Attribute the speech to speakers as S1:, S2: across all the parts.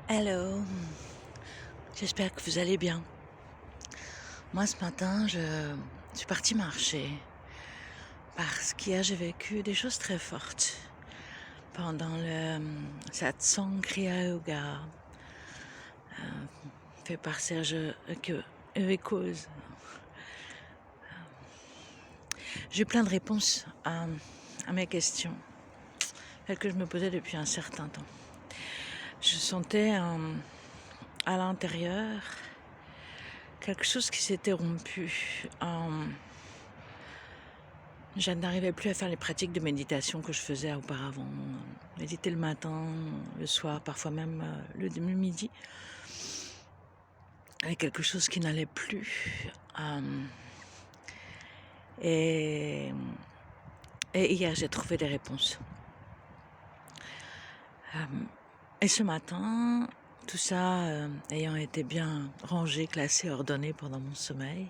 S1: Hello, j'espère que vous allez bien. Moi ce matin, je suis partie marcher parce qu'hier j'ai vécu des choses très fortes pendant satsang Kriya Yoga fait par Serge Evecoz. J'ai eu plein de réponses à mes questions, celles que je me posais depuis un certain temps. Je sentais à l'intérieur quelque chose qui s'était rompu. Je n'arrivais plus à faire les pratiques de méditation que je faisais auparavant. Méditer le matin, le soir, parfois même le midi. Avec quelque chose qui n'allait plus. Et hier, j'ai trouvé des réponses. Et ce matin, tout ça ayant été bien rangé, classé, ordonné pendant mon sommeil,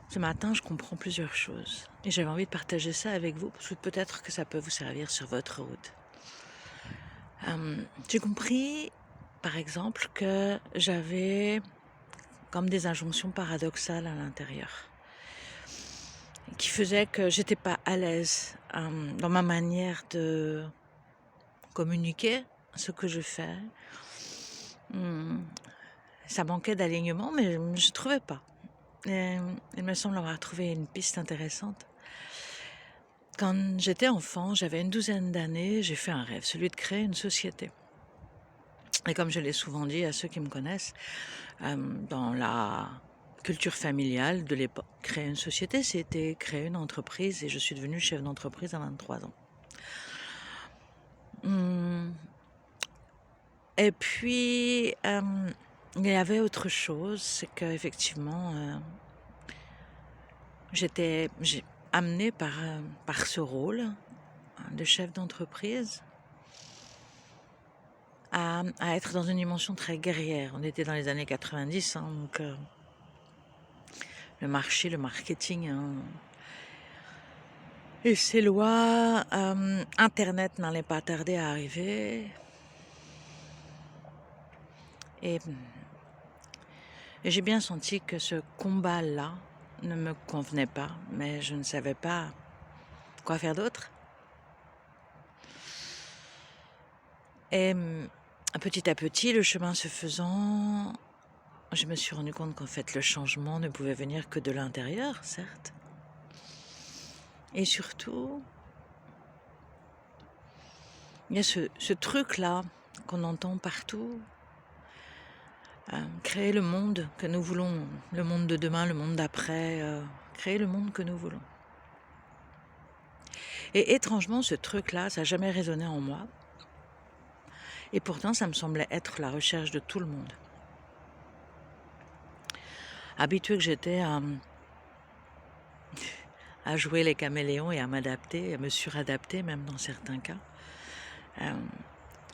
S1: ce matin, je comprends plusieurs choses. Et j'avais envie de partager ça avec vous, parce que peut-être que ça peut vous servir sur votre route. J'ai compris, par exemple, que j'avais comme des injonctions paradoxales à l'intérieur, qui faisaient que j'étais pas à l'aise dans ma manière de communiquer ce que je fais. Ça manquait d'alignement, mais je ne trouvais pas. Et il me semble avoir trouvé une piste intéressante. Quand j'étais enfant, j'avais une douzaine d'années, j'ai fait un rêve, celui de créer une société. Et comme je l'ai souvent dit à ceux qui me connaissent, dans la culture familiale de l'époque, créer une société, c'était créer une entreprise, et je suis devenue chef d'entreprise à 23 ans. Et puis, il y avait autre chose, c'est qu'effectivement, j'étais amenée par ce rôle de chef d'entreprise à être dans une dimension très guerrière. On était dans les années 90, donc le marché, le marketing, et ces lois, Internet n'allait pas tarder à arriver. Et j'ai bien senti que ce combat-là ne me convenait pas, mais je ne savais pas quoi faire d'autre. Et petit à petit, le chemin se faisant, je me suis rendu compte qu'en fait, le changement ne pouvait venir que de l'intérieur, certes. Et surtout, il y a ce truc-là qu'on entend partout, créer le monde que nous voulons, le monde de demain, le monde d'après, créer le monde que nous voulons. Et étrangement, ce truc-là, ça n'a jamais résonné en moi. Et pourtant, ça me semblait être la recherche de tout le monde. Habituée que j'étais à jouer les caméléons et à m'adapter, à me suradapter même dans certains cas,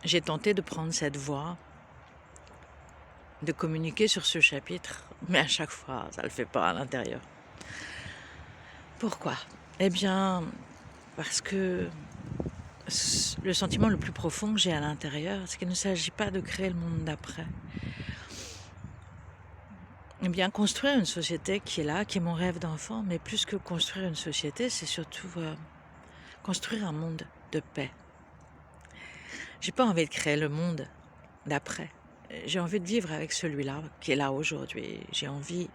S1: j'ai tenté de prendre cette voie, de communiquer sur ce chapitre, mais à chaque fois, ça ne le fait pas à l'intérieur. Pourquoi ? Eh bien, parce que le sentiment le plus profond que j'ai à l'intérieur, c'est qu'il ne s'agit pas de créer le monde d'après. Eh bien, construire une société qui est là, qui est mon rêve d'enfant, mais plus que construire une société, c'est surtout construire un monde de paix. J'ai pas envie de créer le monde d'après. J'ai envie de vivre avec celui-là, qui est là aujourd'hui. J'ai envie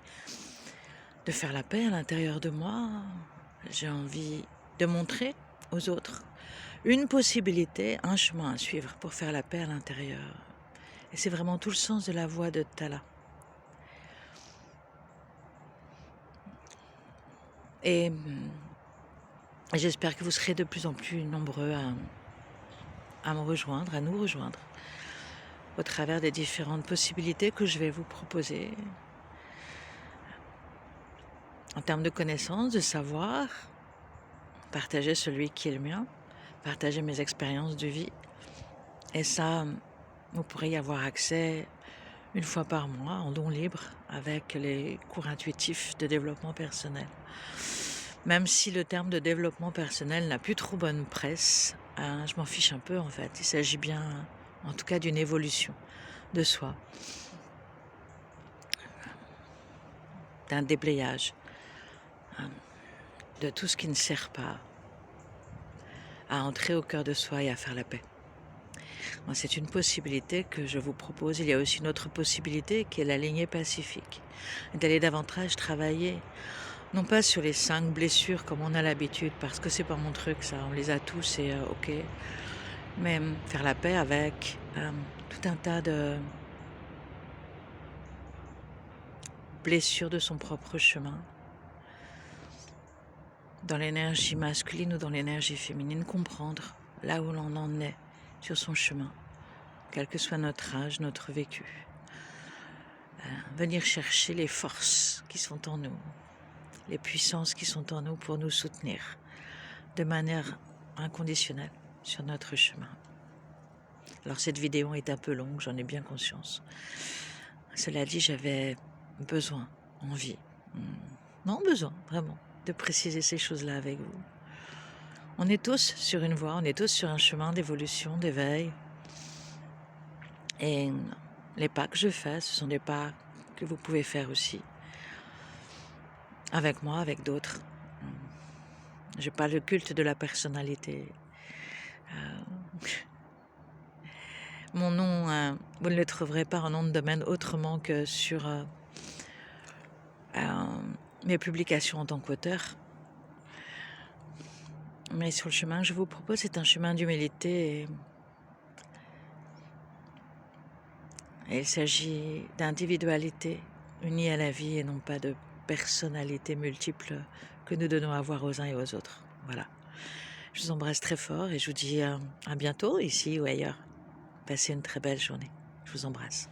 S1: de faire la paix à l'intérieur de moi. J'ai envie de montrer aux autres une possibilité, un chemin à suivre pour faire la paix à l'intérieur. Et c'est vraiment tout le sens de la voie de Tala. Et j'espère que vous serez de plus en plus nombreux à me rejoindre, à nous rejoindre, au travers des différentes possibilités que je vais vous proposer. En termes de connaissances, de savoir, partager celui qui est le mien, partager mes expériences de vie. Et ça, vous pourrez y avoir accès une fois par mois en don libre avec les cours intuitifs de développement personnel. Même si le terme de développement personnel n'a plus trop bonne presse, je m'en fiche un peu en fait. Il s'agit bien en tout cas d'une évolution de soi, d'un déblayage, de tout ce qui ne sert pas à entrer au cœur de soi et à faire la paix. C'est une possibilité que je vous propose. Il y a aussi une autre possibilité qui est la lignée pacifique, d'aller davantage travailler, non pas sur les 5 blessures comme on a l'habitude, parce que c'est pas mon truc ça, on les a tous et ok, mais faire la paix avec tout un tas de blessures de son propre chemin, dans l'énergie masculine ou dans l'énergie féminine, comprendre là où l'on en est sur son chemin, quel que soit notre âge, notre vécu. Venir chercher les forces qui sont en nous, les puissances qui sont en nous pour nous soutenir de manière inconditionnelle sur notre chemin. Alors cette vidéo est un peu longue, j'en ai bien conscience. Cela dit, j'avais besoin, envie, non besoin vraiment, de préciser ces choses-là avec vous. On est tous sur une voie, on est tous sur un chemin d'évolution, d'éveil. Et les pas que je fais, ce sont des pas que vous pouvez faire aussi. Avec moi, avec d'autres. Je parle de culte de la personnalité. Mon nom, vous ne le trouverez pas en nom de domaine autrement que sur mes publications en tant qu'auteur. Mais sur le chemin que je vous propose, c'est un chemin d'humilité. Et il s'agit d'individualité unie à la vie et non pas de personnalités multiples que nous donnons à voir aux uns et aux autres. Voilà. Je vous embrasse très fort et je vous dis à bientôt, ici ou ailleurs. Passez une très belle journée. Je vous embrasse.